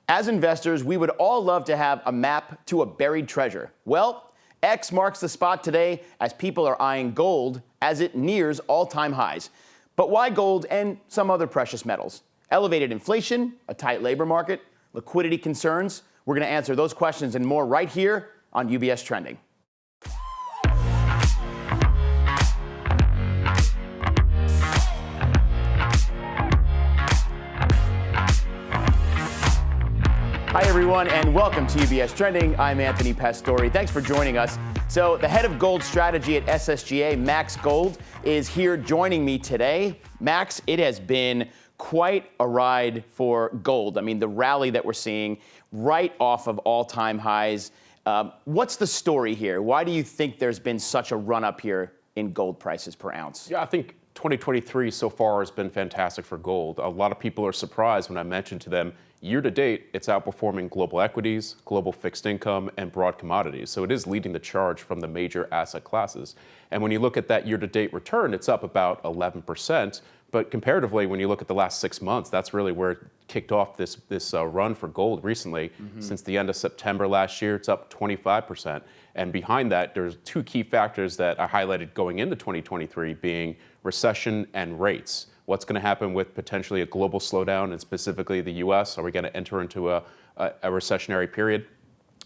As investors, we would all love to have a map to a buried treasure. Well, X marks the spot today as people are eyeing gold as it nears all-time highs. But why gold and some other precious metals? Elevated inflation, a tight labor market, liquidity concerns? We're going to answer those questions and more right here on UBS Trending. Hi, everyone, and welcome to UBS Trending. I'm Anthony Pastore. Thanks for joining us. So the head of gold strategy at SSGA, Max Gold, is here joining me today. Max, it has been quite a ride for gold. I mean, the rally that we're seeing right off of all-time highs. What's the story here? Why do you think there's been such a run-up here in gold prices per ounce? Yeah, I think 2023 so far has been fantastic for gold. A lot of people are surprised when I mention to them, year to date, it's outperforming global equities, global fixed income, and broad commodities. So it is leading the charge from the major asset classes. And when you look at that year to date return, it's up about 11%. But comparatively, when you look at the last 6 months, that's really where it kicked off this run for gold recently. Since the end of September last year, it's up 25%. And behind that, there's two key factors that I highlighted going into 2023 being recession and rates. What's going to happen with potentially a global slowdown, and specifically the U.S.? Are we going to enter into a recessionary period?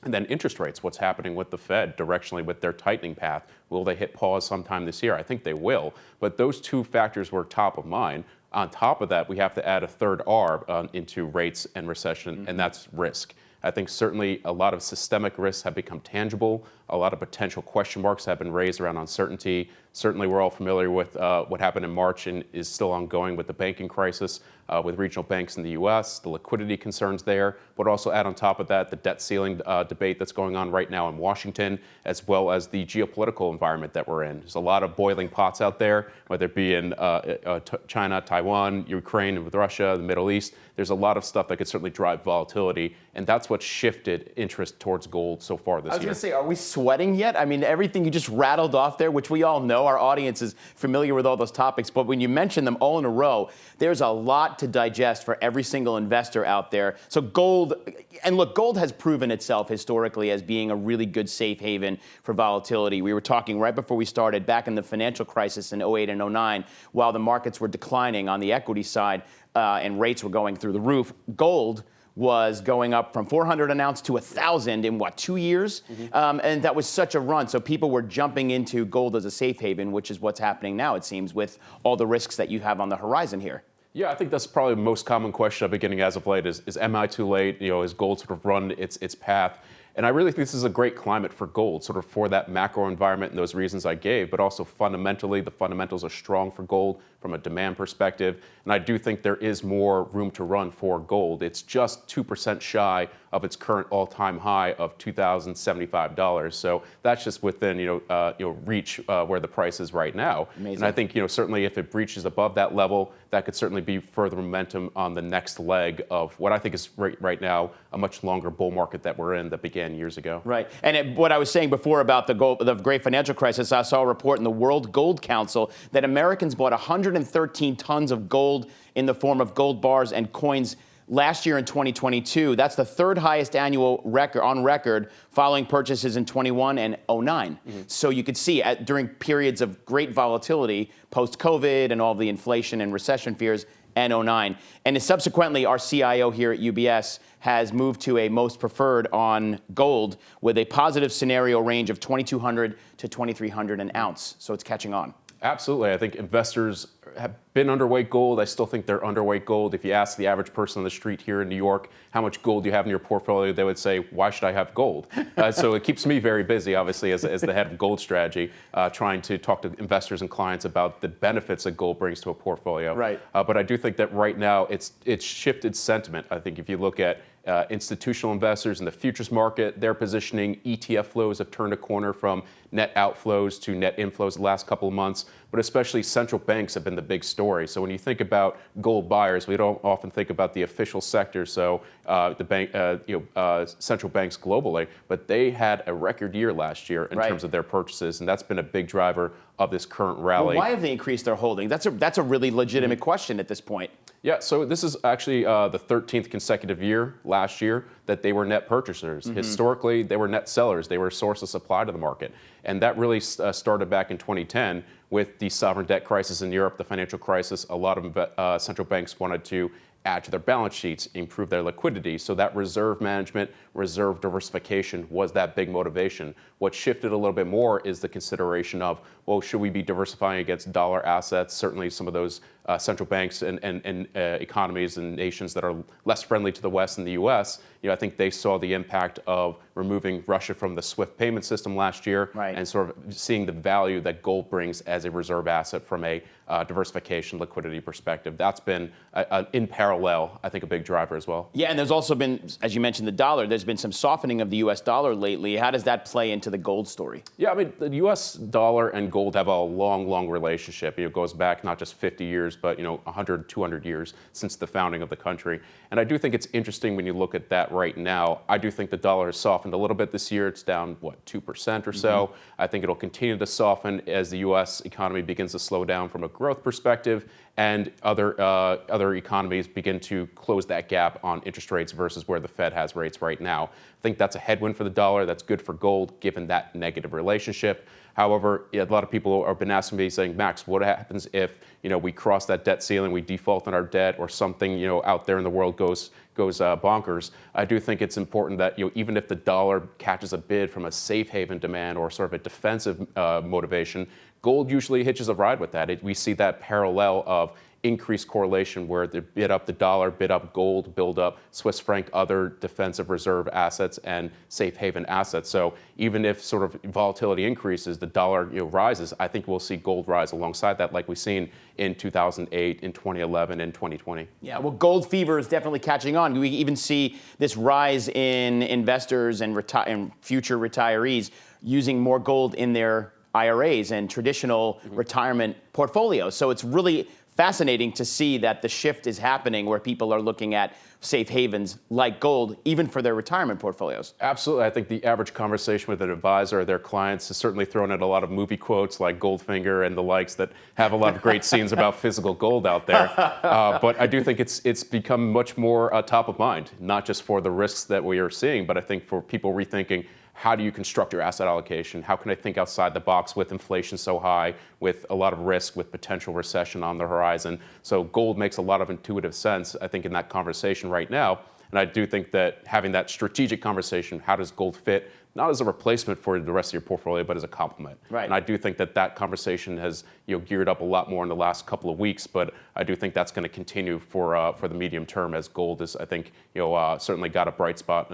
And then interest rates, what's happening with the Fed directionally with their tightening path? Will they hit pause sometime this year? I think they will. But those two factors were top of mind. On top of that, we have to add a third R into rates and recession, and that's risk. I think certainly a lot of systemic risks have become tangible. A lot of potential question marks have been raised around uncertainty. Certainly, we're all familiar with what happened in March and is still ongoing with the banking crisis with regional banks in the U.S., the liquidity concerns there, but also add on top of that the debt ceiling debate that's going on right now in Washington, as well as the geopolitical environment that we're in. There's a lot of boiling pots out there, whether it be in China, Taiwan, Ukraine, and with Russia, the Middle East. There's a lot of stuff that could certainly drive volatility, and that's what shifted interest towards gold so far this year. I was going to say, are we sweating yet? I mean, everything you just rattled off there, which we all know, our audience is familiar with all those topics, but when you mention them all in a row, there's a lot to digest for every single investor out there. So gold, and look, gold has proven itself historically as being a really good safe haven for volatility. We were talking right before we started, back in the financial crisis in 08 and 09, while the markets were declining on the equity side and rates were going through the roof, gold was going up from 400 an ounce to 1,000 in, 2 years? And that was such a run. So people were jumping into gold as a safe haven, which is what's happening now, it seems, with all the risks that you have on the horizon here. Yeah, I think that's probably the most common question I've been getting as of late is am I too late? Is gold sort of run its path? And I really think this is a great climate for gold, sort of for that macro environment and those reasons I gave, but also fundamentally, the fundamentals are strong for gold from a demand perspective. And I do think there is more room to run for gold. It's just 2% shy of its current all-time high of $2,075. So that's just within reach where the price is right now. Amazing. And I think certainly if it breaches above that level, that could certainly be further momentum on the next leg of what I think is right now a much longer bull market that we're in that began years ago. Right. And what I was saying before about the great financial crisis, I saw a report in the World Gold Council that Americans bought 113 tons of gold in the form of gold bars and coins last year in 2022. That's the third highest annual record on record, following purchases in 21 and 09. So you could see during periods of great volatility, post-COVID and all the inflation and recession fears, and 09. And subsequently, our CIO here at UBS has moved to a most preferred on gold with a positive scenario range of 2,200 to 2,300 an ounce. So it's catching on. Absolutely. I think investors have been underweight gold. I still think they're underweight gold. If you ask the average person on the street here in New York how much gold do you have in your portfolio, they would say, why should I have gold? So it keeps me very busy, obviously, as the head of gold strategy, trying to talk to investors and clients about the benefits that gold brings to a portfolio. Right. But I do think that right now it's shifted sentiment. I think if you look at institutional investors in the futures market, their positioning, ETF flows have turned a corner from net outflows to net inflows the last couple of months, but especially central banks have been the big story. So when you think about gold buyers, we don't often think about the official sector, so central banks globally, but they had a record year last year in terms of their purchases, and that's been a big driver of this current rally. Well, why have they increased their holding? That's a really legitimate question at this point. Yeah, so this is actually the 13th consecutive year last year that they were net purchasers. Historically, they were net sellers. They were a source of supply to the market. And that really started back in 2010 with the sovereign debt crisis in Europe, the financial crisis. A lot of central banks wanted to add to their balance sheets, improve their liquidity. So that reserve management, reserve diversification was that big motivation. What shifted a little bit more is the consideration of, well, should we be diversifying against dollar assets? Certainly some of those central banks and economies and nations that are less friendly to the West than the US, I think they saw the impact of removing Russia from the SWIFT payment system last year, right, and sort of seeing the value that gold brings as a reserve asset from a diversification liquidity perspective. That's been, in parallel, I think, a big driver as well. Yeah, and there's also been, as you mentioned, the dollar. There's been some softening of the US dollar lately. How does that play into the gold story? Yeah, I mean, the US dollar and gold have a long, long relationship. It goes back not just 50 years, but 100, 200 years since the founding of the country. And I do think it's interesting when you look at that right now. I do think the dollar has softened a little bit this year. It's down, 2% or so. I think it'll continue to soften as the US economy begins to slow down from a growth perspective, and other economies begin to close that gap on interest rates versus where the Fed has rates right now. I think that's a headwind for the dollar. That's good for gold, given that negative relationship. However, a lot of people have been asking me, saying, Max, what happens if we cross that debt ceiling, we default on our debt, or something out there in the world goes bonkers? I do think it's important that even if the dollar catches a bid from a safe haven demand or sort of a defensive motivation, gold usually hitches a ride with that. We see that parallel of increased correlation where they bid up the dollar, bid up gold, build up Swiss franc, other defensive reserve assets and safe haven assets. So even if sort of volatility increases, the dollar rises, I think we'll see gold rise alongside that, like we've seen in 2008, in 2011, and 2020. Yeah, well, gold fever is definitely catching on. We even see this rise in investors and future retirees using more gold in their IRAs and traditional retirement portfolios. So it's really fascinating to see that the shift is happening where people are looking at safe havens like gold, even for their retirement portfolios. Absolutely. I think the average conversation with an advisor or their clients is certainly thrown at a lot of movie quotes like Goldfinger and the likes that have a lot of great scenes about physical gold out there. But I do think it's become much more top of mind, not just for the risks that we are seeing, but I think for people rethinking, how do you construct your asset allocation? How can I think outside the box with inflation so high, with a lot of risk, with potential recession on the horizon? So gold makes a lot of intuitive sense, I think, in that conversation right now. And I do think that having that strategic conversation, how does gold fit, not as a replacement for the rest of your portfolio, but as a complement. Right. And I do think that conversation has geared up a lot more in the last couple of weeks, but I do think that's going to continue for the medium term, as gold is, I think, certainly got a bright spot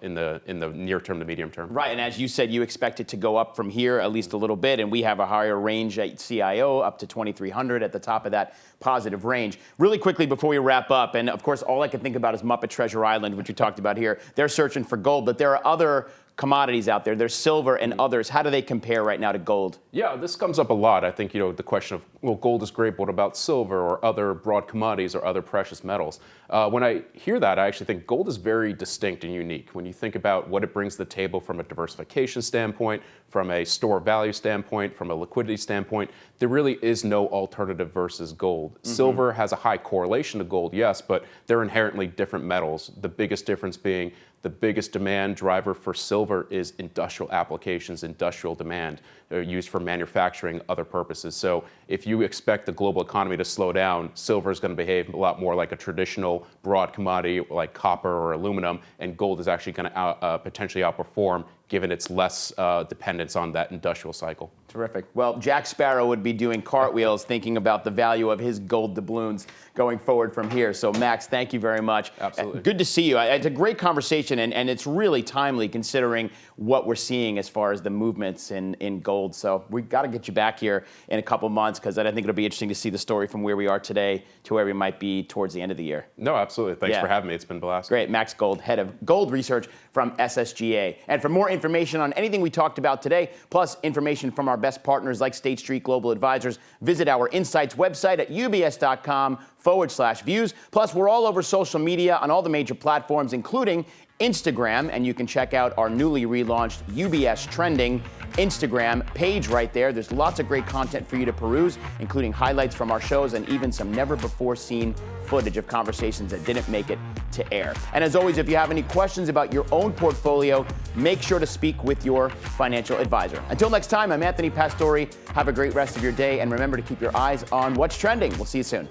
in the near term to medium term. Right, and as you said, you expect it to go up from here at least a little bit, and we have a higher range at CIO, up to 2,300 at the top of that positive range. Really quickly before we wrap up, and of course, all I can think about is Muppet Treasure Island, which we talked about here. They're searching for gold, but there are other commodities out there. There's silver and others. How do they compare right now to gold? Yeah, this comes up a lot. I think, the question of, well, gold is great, but what about silver or other broad commodities or other precious metals? When I hear that, I actually think gold is very distinct and unique. When you think about what it brings to the table from a diversification standpoint, from a store value standpoint, from a liquidity standpoint, there really is no alternative versus gold. Silver has a high correlation to gold, yes, but they're inherently different metals. The biggest difference being the biggest demand driver for silver is industrial applications, industrial demand. They're used for manufacturing, other purposes. So if you expect the global economy to slow down, silver is going to behave a lot more like a traditional broad commodity like copper or aluminum, and gold is actually going to potentially outperform, given its less dependence on that industrial cycle. Terrific. Well, Jack Sparrow would be doing cartwheels thinking about the value of his gold doubloons going forward from here. So, Max, thank you very much. Absolutely. Good to see you. It's a great conversation, and it's really timely considering what we're seeing as far as the movements in gold. So we've got to get you back here in a couple months, because I think it'll be interesting to see the story from where we are today to where we might be towards the end of the year. No, absolutely. Thanks for having me. It's been a blast. Great. Max Gold, head of gold research from SSGA. And for more information on anything we talked about today, plus information from our best partners like State Street Global Advisors, visit our Insights website at ubs.com /views. Plus, we're all over social media on all the major platforms, including Instagram, and you can check out our newly relaunched UBS Trending Instagram page right there. There's lots of great content for you to peruse, including highlights from our shows and even some never-before-seen footage of conversations that didn't make it to air. And as always, if you have any questions about your own portfolio, make sure to speak with your financial advisor. Until next time, I'm Anthony Pastore. Have a great rest of your day, and remember to keep your eyes on what's trending. We'll see you soon.